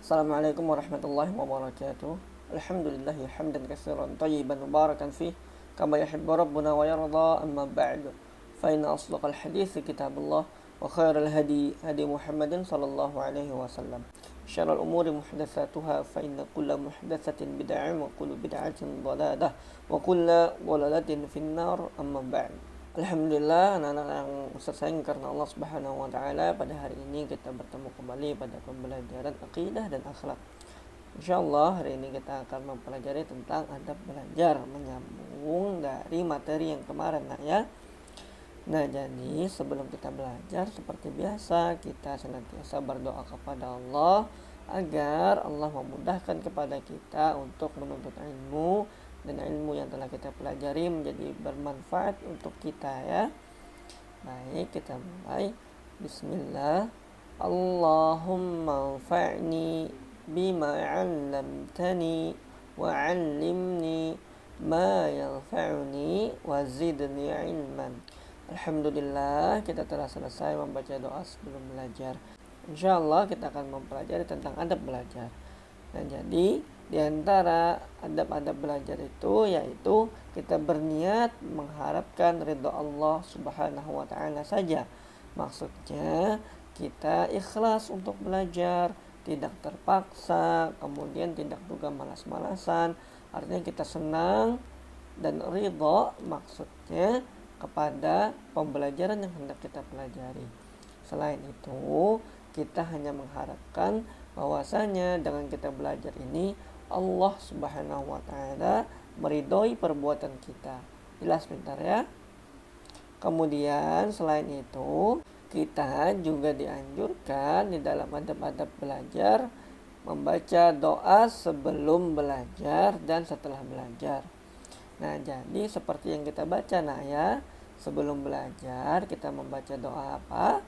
Assalamualaikum warahmatullahi wabarakatuh. Alhamdulillahi hamdan katsiran tayyiban mubarakan fih kama yuhibbu rabbuna wa yarda, amma ba'du. Fa inna asdaqal hadithi kitabullah wa khairal hadi hadi Muhammadin sallallahu alaihi wasallam. Syarrul umuri muhdatsatuha fa inna kulla muhdatsatin bid'ah wa kullu bid'atin dhalalah wa kullu dhalalatin finnar, amma ba'd. Alhamdulillah anak-anak yang Ustaz sayang karena Allah Subhanahu wa taala, pada hari ini kita bertemu kembali pada pembelajaran akidah dan akhlak. Insyaallah hari ini kita akan mempelajari tentang adab belajar, menyambung dari materi yang kemarin ya. Nah, jadi sebelum kita belajar seperti biasa kita senantiasa berdoa kepada Allah agar Allah memudahkan kepada kita untuk menuntut ilmu, dan ilmu yang telah kita pelajari menjadi bermanfaat untuk kita ya. Baik, kita mulai. Bismillah. Allahumma anfa'ni bima 'allamtani wa 'allimni ma yanfa'uni wa zidni ilman. Alhamdulillah, kita telah selesai membaca doa sebelum belajar. Insyaallah kita akan mempelajari tentang adab belajar. Nah, jadi di antara adab-adab belajar itu yaitu kita berniat mengharapkan ridha Allah Subhanahu wa taala saja. Maksudnya kita ikhlas untuk belajar, tidak terpaksa, kemudian tidak juga malas-malasan. Artinya kita senang dan ridha maksudnya kepada pembelajaran yang hendak kita pelajari. Selain itu, kita hanya mengharapkan bahwasanya dengan kita belajar ini Allah Subhanahu wa taala meridhoi perbuatan kita. Jelas bentar ya. Kemudian selain itu, kita juga dianjurkan di dalam adab-adab belajar membaca doa sebelum belajar dan setelah belajar. Nah, jadi seperti yang kita baca ya, sebelum belajar kita membaca doa apa?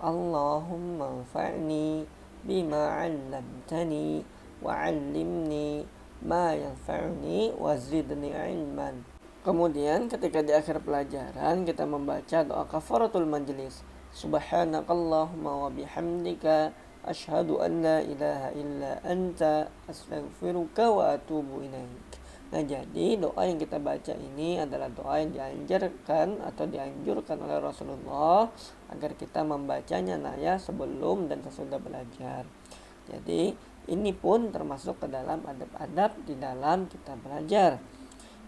Allahumma anfa'ni bima 'allamtani wa 'allimni ma yanfa'uni wa zidni ilman. Kemudian ketika di akhir pelajaran kita membaca doa kafaratul majlis. Subhanakallahumma wa bihamdika asyhadu an la ilaha illa anta astaghfiruka wa atubu ilaik. Nah, jadi doa yang kita baca ini adalah doa yang dianjurkan oleh Rasulullah agar kita membacanya ya sebelum dan sesudah belajar. Jadi ini pun termasuk ke dalam adab-adab di dalam kita belajar.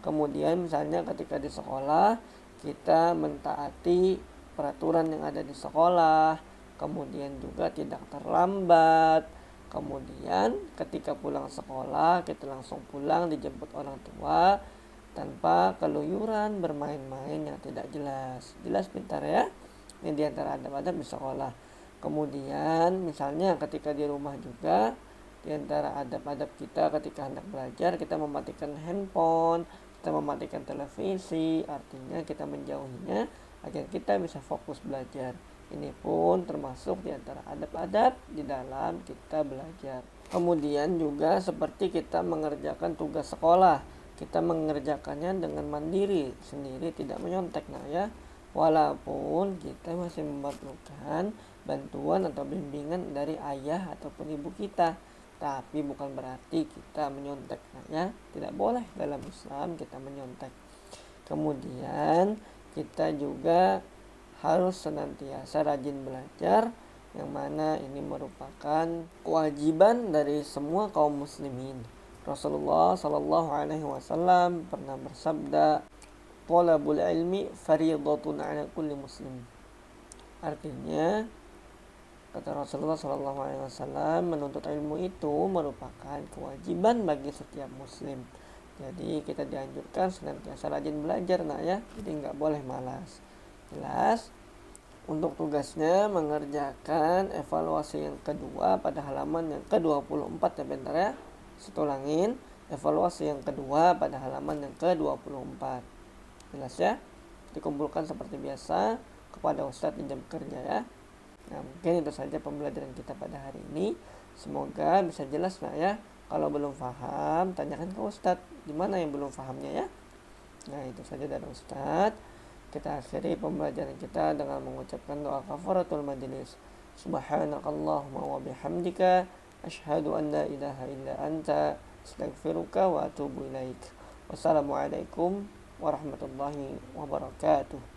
Kemudian misalnya ketika di sekolah kita mentaati peraturan yang ada di sekolah, kemudian juga tidak terlambat. Kemudian ketika pulang sekolah kita langsung pulang dijemput orang tua tanpa keluyuran bermain-main yang tidak jelas. Jelas pintar ya. Ini di antara adab-adab di sekolah. Kemudian misalnya ketika di rumah juga di antara adab-adab kita ketika hendak belajar kita mematikan handphone, kita mematikan televisi, artinya kita menjauhinya agar kita bisa fokus belajar. Ini pun termasuk di antara adab-adab di dalam kita belajar. Kemudian juga seperti kita mengerjakan tugas sekolah, kita mengerjakannya dengan mandiri, sendiri, tidak menyontek ya. Walaupun kita masih memerlukan bantuan atau bimbingan dari ayah ataupun ibu kita, tapi bukan berarti kita menyontek ya. Tidak boleh dalam Islam kita menyontek. Kemudian kita juga harus senantiasa rajin belajar, yang mana ini merupakan kewajiban dari semua kaum muslimin. Rasulullah Shallallahu Alaihi Wasallam pernah bersabda, "Thalabul ilmi fardhatun 'ala kulli muslim." Artinya, kata Rasulullah Shallallahu Alaihi Wasallam, menuntut ilmu itu merupakan kewajiban bagi setiap muslim. Jadi kita dianjurkan senantiasa rajin belajar ya, jadi nggak boleh malas. Jelas. Untuk tugasnya mengerjakan evaluasi yang kedua pada halaman yang ke-24 ya bentar ya. Setulangin evaluasi yang kedua pada halaman yang ke-24. Jelas ya? Dikumpulkan seperti biasa kepada Ustadz di jam kerja ya. Nah, mungkin itu saja pembelajaran kita pada hari ini. Semoga bisa jelas ya. Kalau belum paham, tanyakan ke Ustadz. Di mana yang belum pahamnya ya? Nah, itu saja dari Ustadz. Kita akhiri pembelajaran kita dengan mengucapkan doa kafaratul majlis. Subhanakallahumma wa bihamdika Asyhadu an la ilaha illa anta, astaghfiruka wa atubu ilaik. Wassalamualaikum warahmatullahi wabarakatuh.